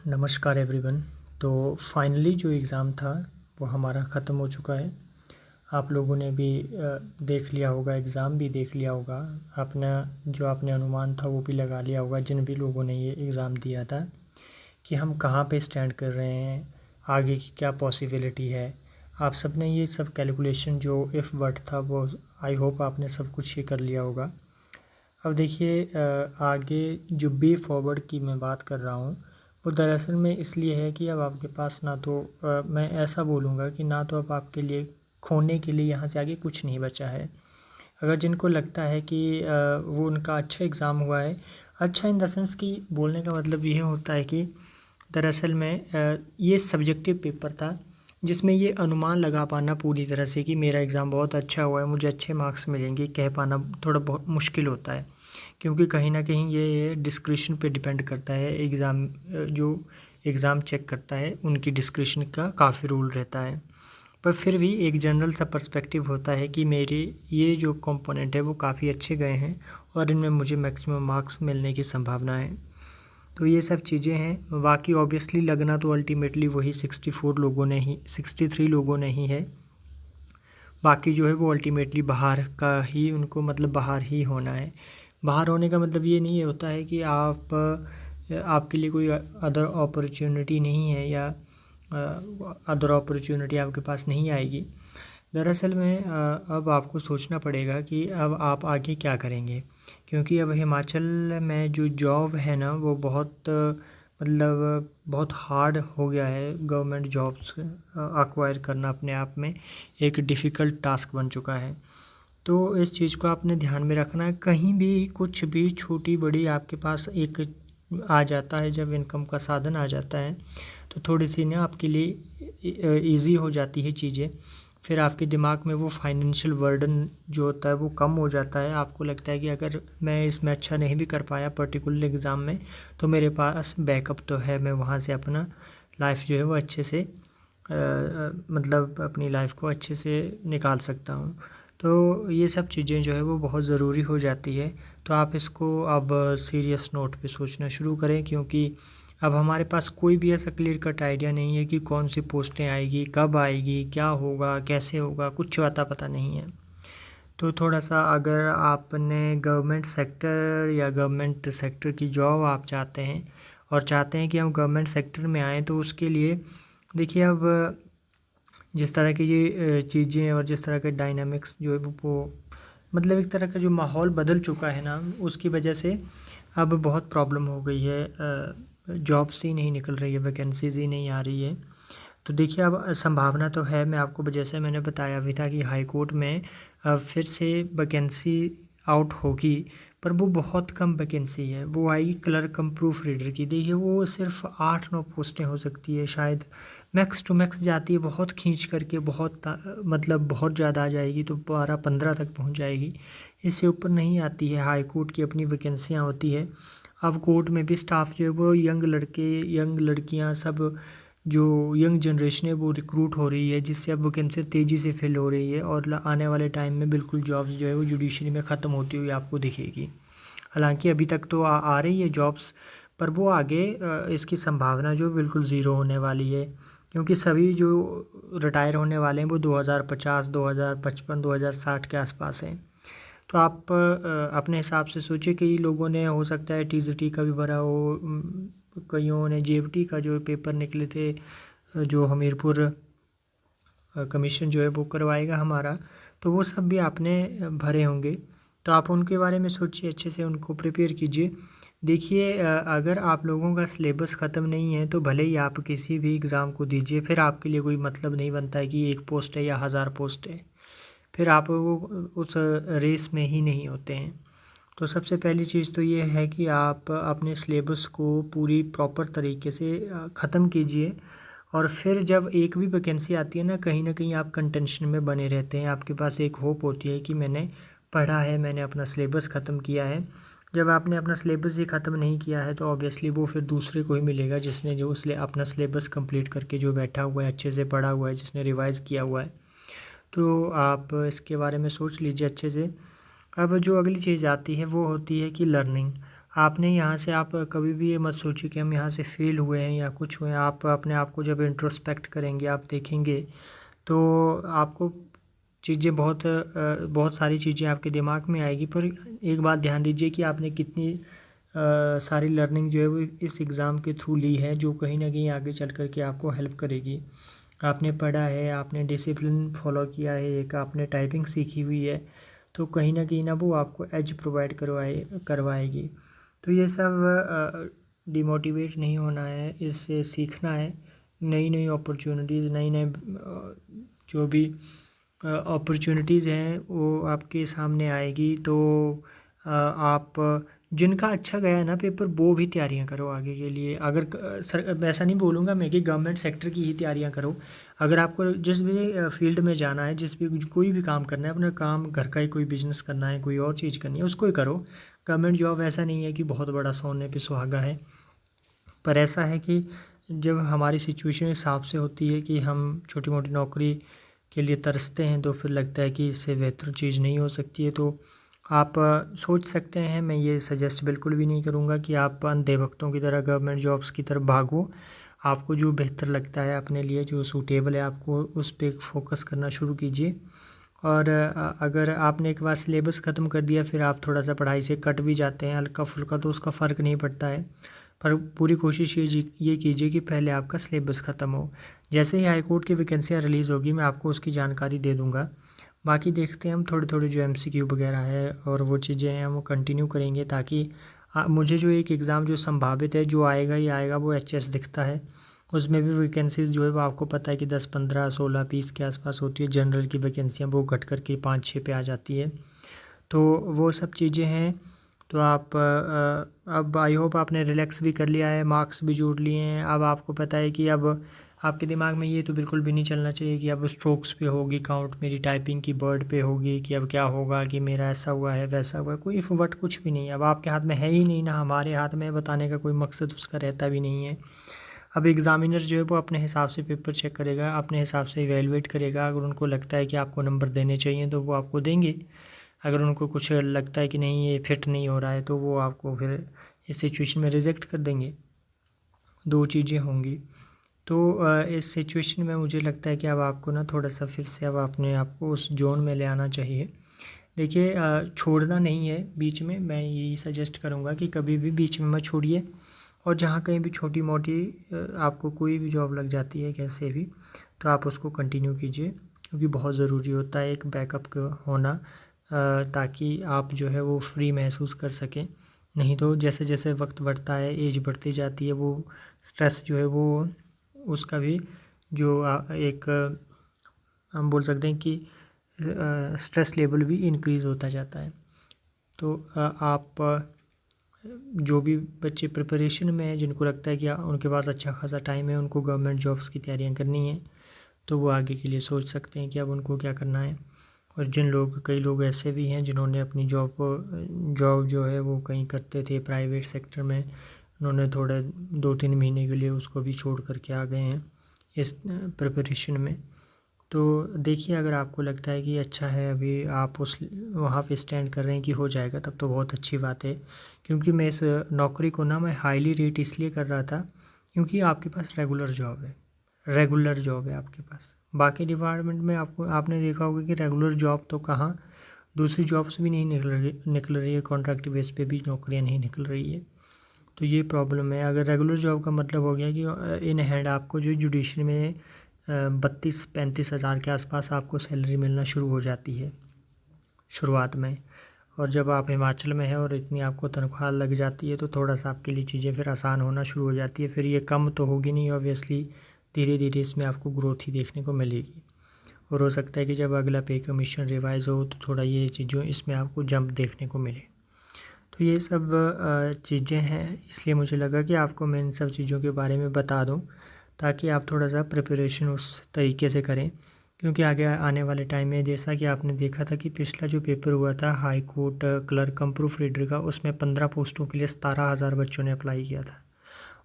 नमस्कार एवरीवन। तो फाइनली जो एग्ज़ाम था वो हमारा ख़त्म हो चुका है। आप लोगों ने भी देख लिया होगा, एग्ज़ाम भी देख लिया होगा, आपने अनुमान था वो भी लगा लिया होगा जिन भी लोगों ने ये एग्ज़ाम दिया था कि हम कहाँ पे स्टैंड कर रहे हैं, आगे की क्या पॉसिबिलिटी है। आप सब ने ये सब कैलकुलेशन जो इफ़ बट था वो आई होप आपने सब कुछ ये कर लिया होगा। अब देखिए आगे जो बी फॉरवर्ड की मैं बात कर रहा हूँ वो दरअसल में इसलिए है कि अब आपके पास ना तो मैं ऐसा बोलूँगा कि ना तो अब आपके लिए खोने के लिए यहाँ से आगे कुछ नहीं बचा है। अगर जिनको लगता है कि वो उनका अच्छा एग्ज़ाम हुआ है, अच्छा इन द सेंस कि बोलने का मतलब ये होता है कि दरअसल में ये सब्जेक्टिव पेपर था जिसमें ये अनुमान लगा पाना पूरी तरह से कि मेरा एग्ज़ाम बहुत अच्छा हुआ है, मुझे अच्छे मार्क्स मिलेंगे, कह पाना थोड़ा बहुत मुश्किल होता है। क्योंकि कहीं न कहीं ये डिस्क्रिप्शन पे डिपेंड करता है। जो एग्ज़ाम चेक करता है उनकी डिस्क्रिप्शन का काफ़ी रोल रहता है। पर फिर भी एक जनरल सा पर्सपेक्टिव होता है कि मेरे ये जो कंपोनेंट है वो काफ़ी अच्छे गए हैं और इनमें मुझे मैक्सिमम मार्क्स मिलने की संभावना है। तो ये सब चीज़ें हैं। बाकी ऑब्वियसली लगना तो अल्टीमेटली वही 63 लोगों ने ही है। बाकी जो है वो अल्टीमेटली बाहर का ही उनको मतलब बाहर ही होना है। बाहर होने का मतलब ये नहीं होता है कि आपके लिए कोई अदर अपॉर्चुनिटी नहीं है या अदर अपॉर्चुनिटी आपके पास नहीं आएगी। दरअसल में अब आपको सोचना पड़ेगा कि अब आप आगे क्या करेंगे, क्योंकि अब हिमाचल में जो जॉब है ना वो बहुत हार्ड हो गया है। गवर्नमेंट जॉब्स एक्वायर करना अपने आप में एक डिफ़िकल्ट टास्क बन चुका है। तो इस चीज़ को आपने ध्यान में रखना है। कहीं भी कुछ भी छोटी बड़ी आपके पास एक आ जाता है, जब इनकम का साधन आ जाता है तो थोड़ी सी ना आपके लिए ईज़ी हो जाती है चीज़ें। फिर आपके दिमाग में वो फाइनेंशियल बर्डन जो होता है वो कम हो जाता है। आपको लगता है कि अगर मैं इसमें अच्छा नहीं भी कर पाया पर्टिकुलर एग्ज़ाम में तो मेरे पास बैकअप तो है, मैं वहाँ से अपना लाइफ जो है वो अच्छे से मतलब अपनी लाइफ को अच्छे से निकाल सकता हूँ। तो ये सब चीज़ें जो है वो बहुत ज़रूरी हो जाती है। तो आप इसको अब सीरियस नोट पे सोचना शुरू करें, क्योंकि अब हमारे पास कोई भी ऐसा क्लियर कट आइडिया नहीं है कि कौन सी पोस्टें आएगी, कब आएगी, क्या होगा, कैसे होगा, कुछ पता नहीं है। तो थोड़ा-सा अगर आपने गवर्नमेंट सेक्टर की जॉब आप चाहते हैं और चाहते हैं कि हम गवर्नमेंट सेक्टर में आएँ, तो उसके लिए देखिए अब जिस तरह की ये चीज़ें और जिस तरह के डायनामिक्स जो है वो मतलब एक तरह का जो माहौल बदल चुका है ना, उसकी वजह से अब बहुत प्रॉब्लम हो गई है। जॉब्स ही नहीं निकल रही है, वैकेंसीज़ ही नहीं आ रही है। तो देखिए अब संभावना तो है, मैं आपको जैसे मैंने बताया भी था कि हाई कोर्ट में फिर से वैकेंसी आउट होगी, पर वो बहुत कम वैकेंसी है। वो आएगी क्लर्क कम प्रूफ रीडर की। देखिए वो सिर्फ 8-9 पोस्टें हो सकती है शायद, मैक्स टू मैक्स जाती है बहुत खींच करके, मतलब बहुत ज़्यादा आ जाएगी तो 12-15 तक पहुंच जाएगी। इससे ऊपर नहीं आती है। हाई कोर्ट की अपनी वैकेंसियाँ होती है। अब कोर्ट में भी स्टाफ जो है वो यंग लड़के, यंग लड़कियां, सब जो यंग जनरेशन है वो रिक्रूट हो रही है, जिससे अब वैकेंसी तेज़ी से फिल हो रही है और आने वाले टाइम में बिल्कुल जॉब्स जो है वो जुडिशरी में ख़त्म होती हुई आपको दिखेगी। हालांकि अभी तक तो आ रही है जॉब्स, पर वो आगे इसकी संभावना जो बिल्कुल ज़ीरो होने वाली है, क्योंकि सभी जो रिटायर होने वाले हैं वो 2050, 2055, 2060 के आसपास हैं। तो आप अपने हिसाब से सोचिए। कई लोगों ने हो सकता है टीजीटी का भी भरा हो, कईयों ने जेईटी का जो पेपर निकले थे, जो हमीरपुर कमीशन जो है वो करवाएगा हमारा, तो वो सब भी आपने भरे होंगे। तो आप उनके बारे में सोचिए, अच्छे से उनको प्रिपेयर कीजिए। देखिए अगर आप लोगों का सिलेबस ख़त्म नहीं है तो भले ही आप किसी भी एग्ज़ाम को दीजिए, फिर आपके लिए कोई मतलब नहीं बनता है कि 1 पोस्ट है या 1000 पोस्ट है, फिर आप वो उस रेस में ही नहीं होते हैं। तो सबसे पहली चीज़ तो ये है कि आप अपने सिलेबस को पूरी प्रॉपर तरीके से ख़त्म कीजिए, और फिर जब एक भी वैकेंसी आती है ना कहीं आप कंटेंशन में बने रहते हैं। आपके पास एक होप होती है कि मैंने पढ़ा है, मैंने अपना सिलेबस ख़त्म किया है। जब आपने अपना सिलेबस ही ख़त्म नहीं किया है तो ऑब्वियसली वो फिर दूसरे को ही मिलेगा जिसने जो अपना सिलेबस कंप्लीट करके जो बैठा हुआ है, अच्छे से पढ़ा हुआ है, जिसने रिवाइज़ किया हुआ है। तो आप इसके बारे में सोच लीजिए अच्छे से। अब जो अगली चीज़ आती है वो होती है कि लर्निंग। आपने यहाँ से आप कभी भी ये मत सोचिए कि हम यहाँ से फ़ेल हुए हैं या कुछ हुए हैं। आप अपने आप को जब इंट्रोस्पेक्ट करेंगे, आप देखेंगे, तो आपको चीज़ें बहुत सारी चीज़ें आपके दिमाग में आएगी। पर एक बात ध्यान दीजिए कि आपने कितनी सारी लर्निंग जो है वो इस एग्ज़ाम के थ्रू ली है, जो कहीं ना कहीं आगे चल कर के आपको हेल्प करेगी। आपने पढ़ा है, आपने डिसिप्लिन फॉलो किया है, एक आपने टाइपिंग सीखी हुई है, तो कहीं ना वो आपको एज प्रोवाइड करवाएगी। तो ये सब डिमोटिवेट नहीं होना है, इससे सीखना है। नई नई अपॉर्चुनिटीज़, नई नई जो भी अपॉर्चुनिटीज़ हैं वो आपके सामने आएगी। तो आप जिनका अच्छा गया है ना पेपर, वो भी तैयारियां करो आगे के लिए। अगर सर ऐसा नहीं बोलूँगा मैं कि गवर्नमेंट सेक्टर की ही तैयारियां करो। अगर आपको जिस भी फील्ड में जाना है, जिस भी कोई भी काम करना है, अपना काम घर का ही कोई बिजनेस करना है, कोई और चीज़ करनी है, उसको ही करो। गवर्नमेंट जॉब ऐसा नहीं है कि बहुत बड़ा सोने पे सुहागा है, पर ऐसा है कि जब हमारी सिचुएशन इस हिसाब से होती है कि हम छोटी मोटी नौकरी के लिए तरसते हैं, तो फिर लगता है कि इससे बेहतर चीज़ नहीं हो सकती है। तो आप सोच सकते हैं, मैं ये सजेस्ट बिल्कुल भी नहीं करूँगा कि आप अंधे भक्तों की तरह गवर्नमेंट जॉब्स की तरफ भागो। आपको जो बेहतर लगता है अपने लिए, जो सूटेबल है, आपको उस पर फोकस करना शुरू कीजिए। और अगर आपने एक बार सिलेबस ख़त्म कर दिया, फिर आप थोड़ा सा पढ़ाई से कट भी जाते हैं हल्का फुल्का, तो उसका फ़र्क नहीं पड़ता है। पर पूरी कोशिश ये कीजिए कि पहले आपका सिलेबस ख़त्म हो। जैसे ही हाई कोर्ट की वैकेंसियाँ रिलीज़ होगी, मैं आपको उसकी जानकारी दे दूँगा। बाकी देखते हैं हम, थोड़े थोड़े जो MCQ वगैरह है और वो चीज़ें हैं, वो कंटिन्यू करेंगे, ताकि मुझे जो एक एग्ज़ाम जो संभावित है, जो आएगा ही आएगा, वो HS दिखता है। उसमें भी वैकेंसीज़ जो है वो आपको पता है कि 10, 15, 16, 20 के आसपास होती है। जनरल की वैकेंसियाँ वो घट कर के 5, 6 पे आ जाती है। तो वो सब चीज़ें हैं। तो आप अब आई होप आपने रिलैक्स भी कर लिया है, मार्क्स भी जोड़ लिए हैं। अब आपको पता है कि अब आपके दिमाग में ये तो बिल्कुल भी नहीं चलना चाहिए कि अब स्ट्रोक्स पे होगी काउंट, मेरी टाइपिंग की वर्ड पे होगी, कि अब क्या होगा, कि मेरा ऐसा हुआ है वैसा हुआ है। कोई इफ़ बट कुछ भी नहीं है, अब आपके हाथ में है ही नहीं, ना हमारे हाथ में। बताने का कोई मकसद उसका रहता भी नहीं है। अब एग्ज़ामिनर जो है वो अपने हिसाब से पेपर चेक करेगा, अपने हिसाब से इवैल्यूएट करेगा। अगर उनको लगता है कि आपको नंबर देने चाहिए, तो वो आपको देंगे। अगर उनको कुछ लगता है कि नहीं, ये फिट नहीं हो रहा है, तो वो आपको फिर इस सिचुएशन में रिजेक्ट कर देंगे। 2 चीज़ें होंगी। तो इस सिचुएशन में मुझे लगता है कि अब आपको ना थोड़ा सा फिर से अब अपने आप को उस जोन में ले आना चाहिए। देखिए, छोड़ना नहीं है बीच में। मैं यही सजेस्ट करूँगा कि कभी भी बीच में मत छोड़िए। और जहाँ कहीं भी छोटी मोटी आपको कोई भी जॉब लग जाती है कैसे भी, तो आप उसको कंटिन्यू कीजिए, क्योंकि बहुत ज़रूरी होता है एक बैकअप का होना, ताकि आप जो है वो फ्री महसूस कर सकें। नहीं तो जैसे जैसे वक्त बढ़ता है, एज बढ़ती जाती है, वो स्ट्रेस जो है वो उसका भी जो एक हम बोल सकते हैं कि स्ट्रेस लेवल भी इंक्रीज़ होता जाता है। तो आप जो भी बच्चे प्रिपरेशन में हैं, जिनको लगता है कि उनके पास अच्छा खासा टाइम है, उनको गवर्नमेंट जॉब्स की तैयारियां करनी है, तो वो आगे के लिए सोच सकते हैं कि अब उनको क्या करना है। और कई लोग ऐसे भी हैं जिन्होंने अपनी जॉब जो है वो कहीं करते थे प्राइवेट सेक्टर में, उन्होंने थोड़े 2-3 महीने के लिए उसको भी छोड़ करके आ गए हैं इस प्रिपरेशन में। तो देखिए, अगर आपको लगता है कि अच्छा है, अभी आप उस वहाँ पे स्टैंड कर रहे हैं कि हो जाएगा, तब तो बहुत अच्छी बात है। क्योंकि मैं इस नौकरी को ना मैं हाईली रेट इसलिए कर रहा था, क्योंकि आपके पास रेगुलर जॉब है आपके पास। बाकी डिपार्टमेंट में आपने देखा होगा कि रेगुलर जॉब तो कहाँ, दूसरी जॉब्स भी नहीं निकल रही है, कॉन्ट्रैक्ट बेस पे भी नौकरियाँ नहीं निकल रही है। तो ये प्रॉब्लम है। अगर रेगुलर जॉब का मतलब हो गया कि इन हैंड आपको जो जुडिशरी में 32-35 हज़ार के आसपास आपको सैलरी मिलना शुरू हो जाती है शुरुआत में। और जब आप हिमाचल में हैं और इतनी आपको तनख्वाह लग जाती है, तो थोड़ा सा आपके लिए चीज़ें फिर आसान होना शुरू हो जाती है। फिर ये कम तो होगी नहीं ऑब्वियसली, धीरे धीरे इसमें आपको ग्रोथ ही देखने को मिलेगी। और हो सकता है कि जब अगला पे कमीशन रिवाइज़ हो, तो थोड़ा ये चीज़ों इसमें आपको जंप देखने को मिले। तो ये सब चीज़ें हैं, इसलिए मुझे लगा कि आपको मैं इन सब चीज़ों के बारे में बता दूं, ताकि आप थोड़ा सा प्रिपरेशन उस तरीके से करें। क्योंकि आगे आने वाले टाइम में, जैसा कि आपने देखा था कि पिछला जो पेपर हुआ था हाई कोर्ट क्लर्क कम प्रूफ रीडर का, उसमें 15 पोस्टों के लिए 17,000 बच्चों ने अप्लाई किया था।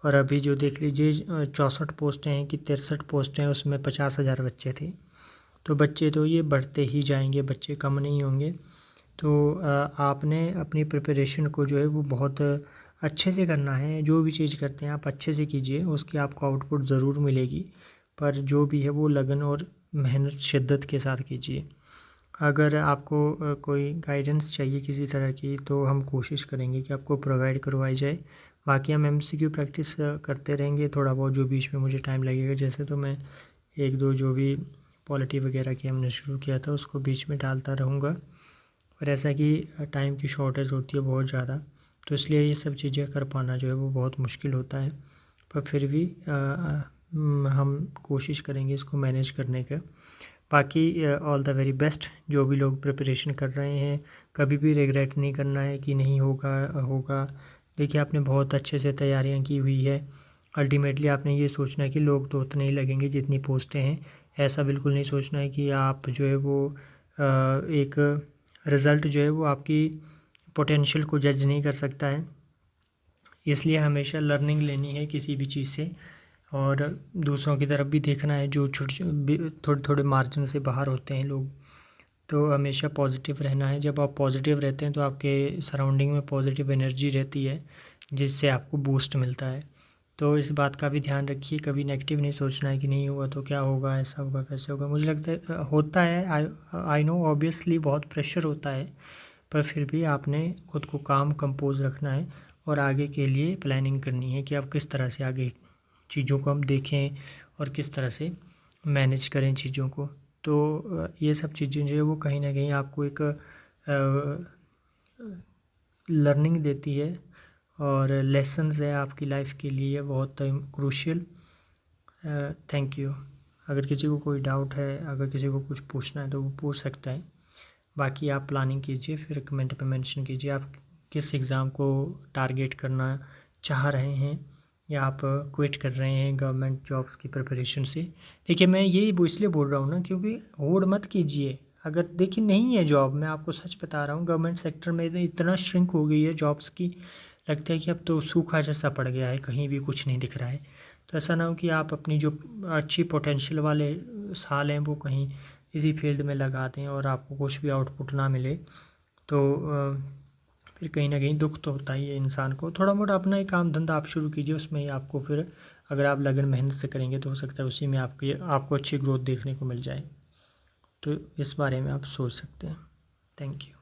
और अभी जो देख लीजिए 64 पोस्टें हैं कि 63 पोस्टें हैं, उसमें 50,000 बच्चे थे। तो बच्चे तो ये बढ़ते ही जाएंगे, बच्चे कम नहीं होंगे। तो आपने अपनी प्रिपरेशन को जो है वो बहुत अच्छे से करना है। जो भी चीज़ करते हैं आप अच्छे से कीजिए, उसकी आपको आउटपुट ज़रूर मिलेगी, पर जो भी है वो लगन और मेहनत शिद्दत के साथ कीजिए। अगर आपको कोई गाइडेंस चाहिए किसी तरह की, तो हम कोशिश करेंगे कि आपको प्रोवाइड करवाई जाए। बाकी हम MCQ प्रैक्टिस करते रहेंगे थोड़ा बहुत, जो बीच में मुझे टाइम लगेगा। जैसे तो मैं 1-2 जो भी पॉलिटी वगैरह की हमने शुरू किया था उसको बीच में डालता रहूँगा, पर ऐसा कि टाइम की शॉर्टेज होती है बहुत ज़्यादा, तो इसलिए ये सब चीज़ें कर पाना जो है वो बहुत मुश्किल होता है। पर फिर भी हम कोशिश करेंगे इसको मैनेज करने का। बाकी ऑल द वेरी बेस्ट जो भी लोग प्रिपरेशन कर रहे हैं। कभी भी रिग्रेट नहीं करना है कि नहीं होगा होगा। देखिए आपने बहुत अच्छे से तैयारियां की हुई है। अल्टीमेटली आपने ये सोचना है कि लोग तो उतने ही लगेंगे जितनी पोस्टें हैं। ऐसा बिल्कुल नहीं सोचना है कि आप जो है वो एक रिज़ल्ट जो है वो आपकी पोटेंशियल को जज नहीं कर सकता है। इसलिए हमेशा लर्निंग लेनी है किसी भी चीज़ से, और दूसरों की तरफ भी देखना है जो थोड़े थोड़े मार्जिन से बाहर होते हैं लोग। तो हमेशा पॉजिटिव रहना है। जब आप पॉजिटिव रहते हैं तो आपके सराउंडिंग में पॉजिटिव एनर्जी रहती है, जिससे आपको बूस्ट मिलता है। तो इस बात का भी ध्यान रखिए, कभी नेगेटिव नहीं सोचना है कि नहीं हुआ तो क्या होगा, ऐसा होगा कैसे होगा। मुझे लगता है होता है, आई नो ऑब्वियसली बहुत प्रेशर होता है, पर फिर भी आपने खुद को काम कंपोज रखना है और आगे के लिए प्लानिंग करनी है कि आप किस तरह से आगे चीज़ों को हम देखें और किस तरह से मैनेज करें चीज़ों को। तो ये सब चीज़ें जो है वो कहीं ना कहीं आपको एक लर्निंग देती है और लेसन्स है आपकी लाइफ के लिए बहुत क्रूशियल। Thank you. अगर किसी को कोई डाउट है, अगर किसी को कुछ पूछना है तो वो पूछ सकता है। बाकी आप प्लानिंग कीजिए, फिर कमेंट पे मेंशन कीजिए आप किस एग्ज़ाम को टारगेट करना चाह रहे हैं या आप क्विट कर रहे हैं गवर्नमेंट जॉब्स की प्रिपरेशन से। देखिए मैं यही इसलिए बोल रहा हूँ ना, क्योंकि होड़ मत कीजिए। अगर देखिए नहीं है जॉब, मैं आपको सच बता रहा हूँ, गवर्नमेंट सेक्टर में इतना श्रिंक हो गई है जॉब्स की, लगता है कि अब तो सूखा जैसा पड़ गया है, कहीं भी कुछ नहीं दिख रहा है। तो ऐसा ना हो कि आप अपनी जो अच्छी पोटेंशियल वाले साल हैं वो कहीं इसी फील्ड में लगा दें और आपको कुछ भी आउटपुट ना मिले। तो फिर कहीं ना कहीं दुख तो होता ही है इंसान को। थोड़ा मोटा अपना ही काम धंधा आप शुरू कीजिए, उसमें ही आपको फिर अगर आप लगन मेहनत से करेंगे तो हो सकता है उसी में आपको अच्छी ग्रोथ देखने को मिल जाए। तो इस बारे में आप सोच सकते हैं। Thank you.